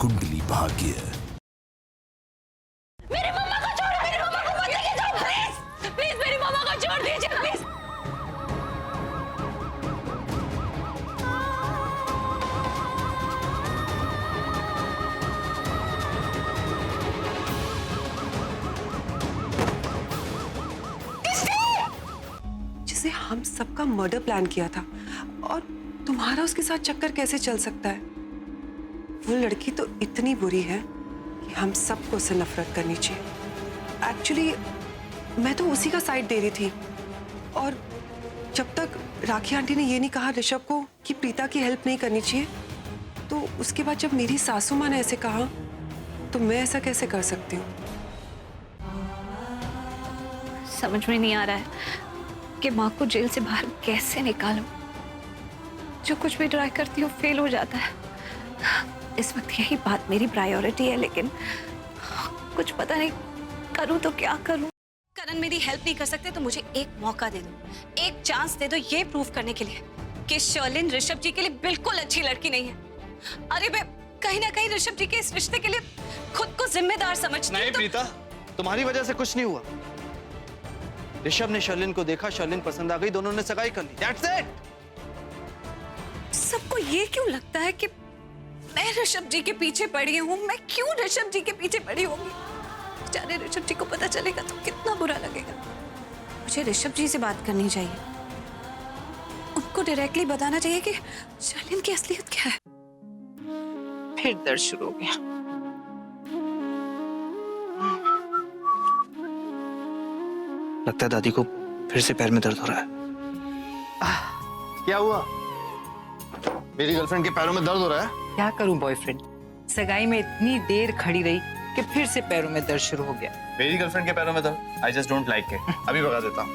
कुंडली भाग्य। मेरी मम्मा को छोड़ो, मेरी मम्मा को मत लेके जाओ प्लीज, प्लीज मेरी मम्मा को छोड़ दीजिए प्लीज। जिसे हम सबका मर्डर प्लान किया था और तुम्हारा उसके साथ चक्कर कैसे चल सकता है? वो लड़की तो इतनी बुरी है कि हम सबको उससे नफरत करनी चाहिए। एक्चुअली मैं तो उसी का साइड दे रही थी और जब तक राखी आंटी ने ये नहीं कहा ऋषभ को कि प्रीता की हेल्प नहीं करनी चाहिए, तो उसके बाद जब मेरी सासू माँ ने ऐसे कहा तो मैं ऐसा कैसे कर सकती हूँ? समझ में नहीं आ रहा है कि माँ को जेल से बाहर कैसे निकालूं। जो कुछ भी ट्राई करती हूँ फेल हो जाता है। इस वक्त यही बात मेरी प्रायोरिटी है, लेकिन कुछ पता नहीं करूँ तो क्या करूँ। करण मेरी हेल्प नहीं कर सकते तो मुझे एक मौका दे दो, एक चांस दे दो ये प्रूव करने के लिए कि शर्लिन ऋषभ जी के लिए बिल्कुल अच्छी लड़की नहीं है। अरे मैं कहीं ना कहीं ऋषभ जी के इस रिश्ते के लिए खुद को जिम्मेदार समझती हूँ। नहीं प्रीता, तुम्हारी वजह से कुछ नहीं हुआ। ऋषभ ने शर्लिन को देखा, शर्लिन पसंद आ गई, दोनों ने सगाई कर ली। That's it! सबको ये क्यों लगता है कि मैं ऋषभ जी के पीछे पड़ी हूँ? मैं क्यों ऋषभ जी के पीछे पड़ी होंगी? बेचारे ऋषभ जी को पता चलेगा तो कितना बुरा लगेगा। मुझे ऋषभ जी से बात करनी चाहिए, उनको डायरेक्टली बताना चाहिए कि शर्लिन की असलियत क्या है। फिर दर्द शुरू हो गया। लगता है दादी को फिर से पैर में दर्द हो रहा है। क्या हुआ? मेरी गर्लफ्रेंड के पैरों में दर्द हो रहा है? क्या करूं बॉयफ्रेंड, सगाई में इतनी देर खड़ी रही कि फिर से पैरों में दर्द शुरू हो गया। मेरी गर्लफ्रेंड के पैरों में दर्द? I just don't like it. अभी भगा देता हूँ।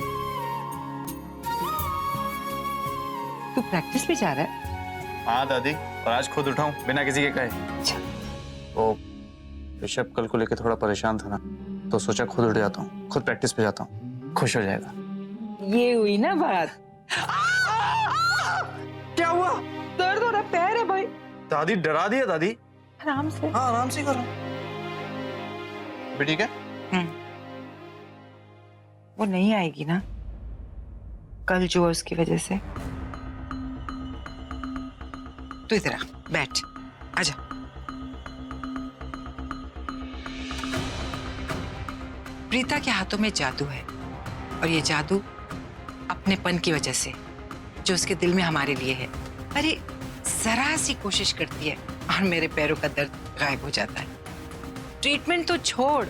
तू प्रैक्टिस पे जा रहा है? हाँ दादी, और आज खुद उठाऊं बिना किसी के कहे। अच्छा। वो ऋषभ कल को लेकर थोड़ा परेशान था ना, तो सोचा खुद उठ जाता हूँ, खुद प्रैक्टिस पे जाता हूँ, खुश हो जाएगा। ये हुई ना बात। क्या हुआ? दर्द हो रहा, पैर है भाई। दादी डरा दिया दादी। आराम से। हाँ आराम से करो। भी ठीक है? वो नहीं आएगी ना कल जो उसकी वजह से। तू इधर आ, बैठ, आजा। प्रीता के हाथों में जादू है और ये जादू अपनेपन की वजह से जो उसके दिल में हमारे लिए है। अरे जरा सी कोशिश करती है और मेरे पैरों का दर्द गायब हो जाता है। ट्रीटमेंट तो छोड़,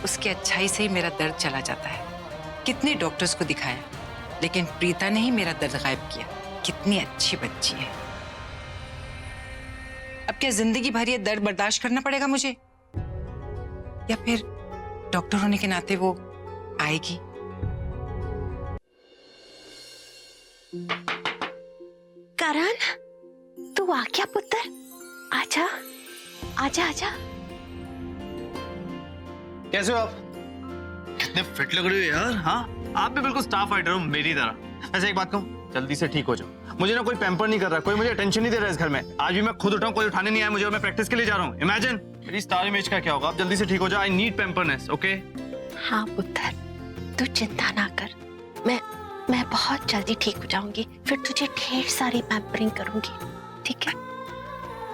उसकी अच्छाई से ही मेरा दर्द चला जाता है। कितने डॉक्टर्स को दिखाया लेकिन प्रीता ने ही मेरा दर्द गायब किया। कितनी अच्छी बच्ची है। अब क्या जिंदगी भर ये दर्द बर्दाश्त करना पड़ेगा मुझे, या फिर डॉक्टर होने के नाते वो आएगी? करण, तू आ गया पुत्र, आजा आजा आजा। कैसे हो आप? कितने फिट लग रहे हो यार। हाँ आप भी बिल्कुल स्टार फाइटर हो मेरी तरह। वैसे एक बात कहूँ, जल्दी से ठीक हो जाओ। मुझे ना कोई पैम्पर नहीं कर रहा, कोई मुझे अटेंशन नहीं दे रहा है इस घर में। आज भी मैं खुद उठाऊं, कोई उठाने नहीं आया मुझे और मैं प्रैक्टिस के लिए जा रहा हूँ। इमेजिन मेरी स्टार इमेज का क्या होगा। आप जल्दी से ठीक हो जाओ। I need pamperness. ओके? हाँ पुत्र, तू चिंता ना कर, मैं बहुत जल्दी ठीक हो जाऊंगी, फिर तुझे ढेर सारी पैम्परिंग करूंगी, ठीक है?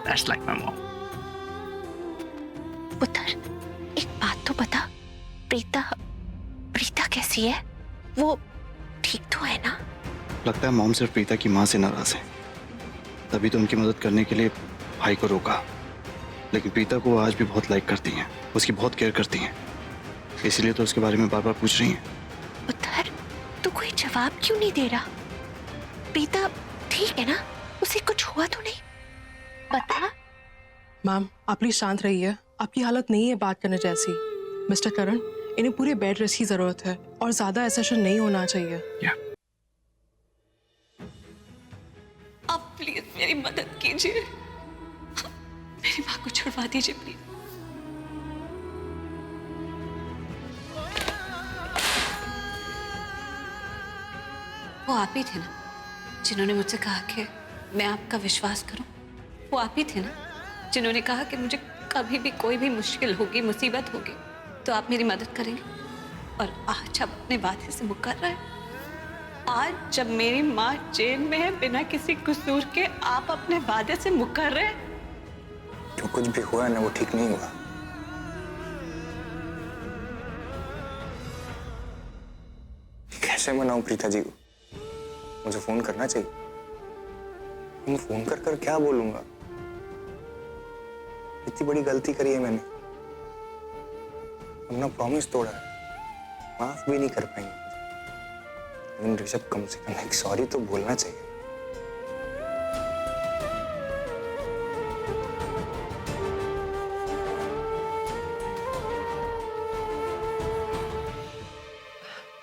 That's like my mom. पुत्र, एक बात तो बता, प्रीता कैसी है? वो ठीक तो है ना? लगता है मॉम सिर्फ प्रीता की माँ से नाराज है, तभी तो उनकी मदद करने के लिए भाई को रोका। लेकिन प्रीता को वो आज भी बहुत लाइक करती हैं, उसकी बहुत केयर करती हैं, इसलिए तो उसके बारे में बार बार पूछ रही हैं। पुत्र, तू कोई जवाब क्यों नहीं दे रहा? प्रीता ठीक है ना? उसे कुछ हुआ तो नहीं? बता। मैम आप प्लीज शांत रहिए, आपकी हालत नहीं है बात करने जैसी। मिस्टर करण, इन्हें पूरे बेड रेस्ट की जरूरत है और ज्यादा एसेशन नहीं होना चाहिए। अब प्लीज मेरी मदद कीजिए, मेरी माँ को छुड़वा दीजिए प्लीज। वो आप ही थे ना जिन्होंने मुझसे कहा कि मैं आपका विश्वास करूं? वो आप ही थे ना जिन्होंने कहा कि मुझे कभी भी कोई भी मुश्किल होगी, मुसीबत होगी तो आप मेरी मदद करेंगे। और आज आप अपने वादे से मुकर रहे हैं। आज जब मेरी माँ जेल में है बिना किसी कसूर के, आप अपने वादे से मुकर रहे हैं। जो कुछ भी हुआ है ना वो ठीक नहीं हुआ। कैसे मनाऊं प्रीता जी को? मुझे फोन करना चाहिए। मैं फोन कर कर क्या बोलूंगा? इतनी बड़ी गलती करी है मैंने, अपना प्रॉमिस तोड़ा है, माफ भी नहीं कर पाएंगे। लेकिन ऋषभ कम से कम एक सॉरी तो बोलना चाहिए।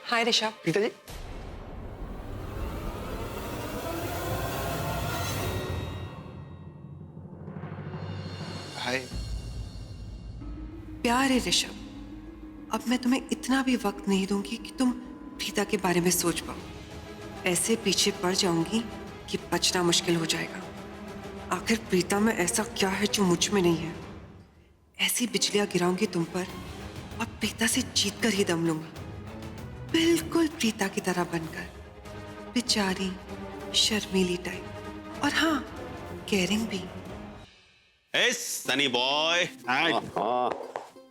हाय ऋषभ। प्रीता जी, हाय। प्यारे ऋषभ, अब मैं तुम्हें इतना भी वक्त नहीं दूंगी कि तुम प्रीता के बारे में सोच पाओ। ऐसे पीछे पड़ जाऊंगी कि बचना मुश्किल हो जाएगा। आखिर प्रीता में ऐसा क्या है जो मुझ में नहीं है? ऐसी बिजलियां गिराऊंगी तुम पर और प्रीता से जीत कर ही दम लूंगी, बिल्कुल प्रीता की तरह बनकर। बेचारी शर्मीली टाइप, और हाँ, केयरिंग भी। ए सनी बॉय।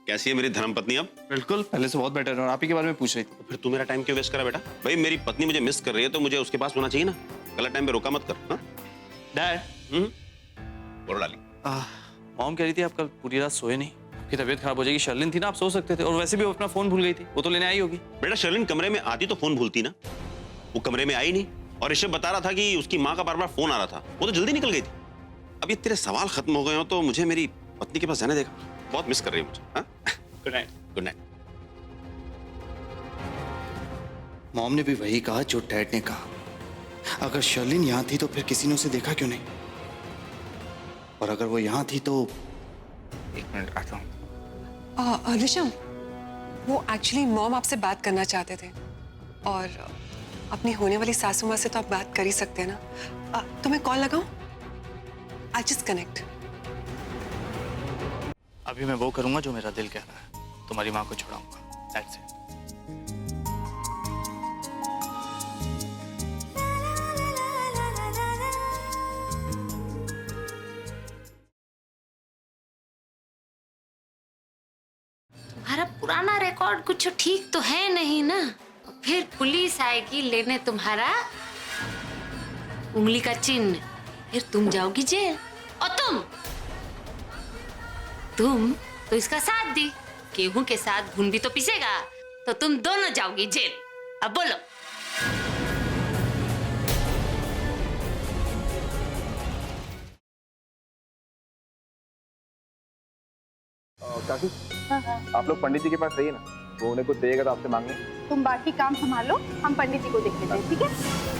कैसी है मेरी धर्मपत्नी अब? बिल्कुल, पहले से बहुत बेटर है। और आप ही के बारे में पूछ रही थी। फिर तू मेरा टाइम क्यों वेस्ट करा बेटा? भाई मेरी पत्नी मुझे मिस कर रही है तो मुझे उसके पास होना चाहिए ना। गलत टाइम पे रोका मत कर। हाँ? डैड, बोलो डाली। मॉम कह रही थी आप कल पूरी रात सोए नहीं, आपकी तबीयत खराब हो जाएगी। शर्लिन थी ना, आप सो सकते थे। और वैसे भी वो अपना फोन भूल गई थी, वो तो लेने आई होगी। बेटा शर्लिन कमरे में आती तो फोन भूलती ना, वो कमरे में आई नहीं। और ऋषभ बता रहा था कि उसकी माँ का बार बार फोन आ रहा था, वो तो जल्दी निकल गई थी। अब ये तेरे सवाल खत्म हो गए हो तो मुझे मेरी पत्नी के पास जाने देगा। बहुत मिस कर रही है मुझे। हाँ? Good night. Good night. Mom ने भी वही कहा जो डैड ने कहा। अगर शर्लिन यहाँ थी तो फिर किसी ने उसे देखा क्यों नहीं? और अगर वो यहाँ थी तो एक मिनट आता हूँ। ऋषभ, वो एक्चुअली मॉम आपसे बात करना चाहते थे, और अपनी होने वाली सासू माँ से तो आप बात कर ही सकते हैं ना। तुम्हें कॉल लगाऊं? I just connect. अभी मैं वो करूंगा जो मेरा दिल कह रहा है। तुम्हारी माँ को छुड़ाऊंगा। That's it. तुम्हारा पुराना रिकॉर्ड कुछ ठीक तो है नहीं ना। फिर पुलिस आएगी लेने तुम्हारा उंगली का चिन्ह, फिर तुम जाओगी जेल। और तुम तो इसका साथ दी, गेहूं के साथ घुन भी तो पिसेगा, तो तुम दोनों जाओगी जेल। अब बोलो। काकी, आप लोग पंडित जी के पास रहिए ना, वो उन्हें कुछ देगा तो आपसे मांगे। तुम बाकी काम संभालो, हम पंडित जी को देख लेते हैं, ठीक है?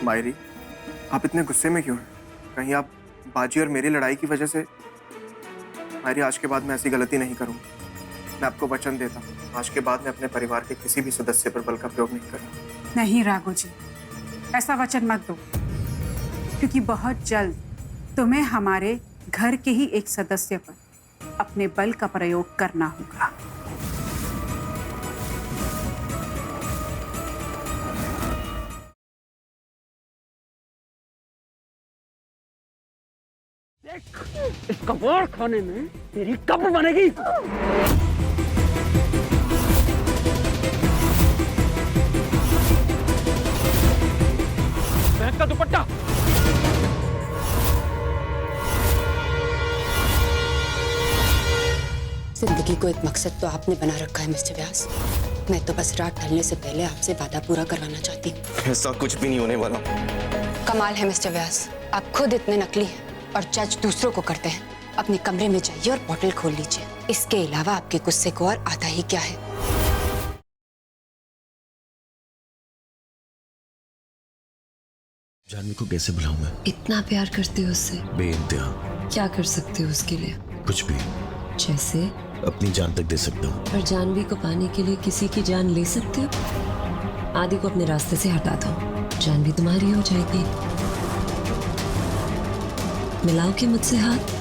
मायरी, आप इतने गुस्से में क्यों हैं? कहीं आप बाजी और मेरी लड़ाई की वजह से? मायरी, आज के बाद मैं ऐसी गलती नहीं करूंगा। मैं आपको वचन देता हूँ, आज के बाद मैं अपने परिवार के किसी भी सदस्य पर बल का प्रयोग नहीं करूंगा। नहीं राघव जी, ऐसा वचन मत दो, क्योंकि बहुत जल्द तुम्हें हमारे घर के ही एक सदस्य पर अपने बल का प्रयोग करना होगा। इस कबाड़ खाने में तेरी कब बनेगी? बहन का दुपट्टा। जिंदगी को एक मकसद तो आपने बना रखा है मिस्टर व्यास। मैं तो बस रात ढलने से पहले आपसे वादा पूरा करवाना चाहती हूँ। ऐसा कुछ भी नहीं होने वाला। कमाल है मिस्टर व्यास, आप खुद इतने नकली हैं और जज दूसरों को करते हैं। अपने कमरे में जाइए और बॉटल खोल लीजिए। इसके अलावा आपके गुस्से को और आता ही क्या है। जानवी को कैसे बुलाऊं मैं? इतना प्यार करते हो उससे? बेइंतहा। क्या कर सकते हो उसके लिए? कुछ भी। जैसे? अपनी जान तक दे सकता हूँ। और जानवी को पाने के लिए किसी की जान ले सकते हो? आदि को अपने रास्ते से हटा दो, जानवी तुम्हारी हो जाएगी। मिलाओ कि मुझसे हाथ?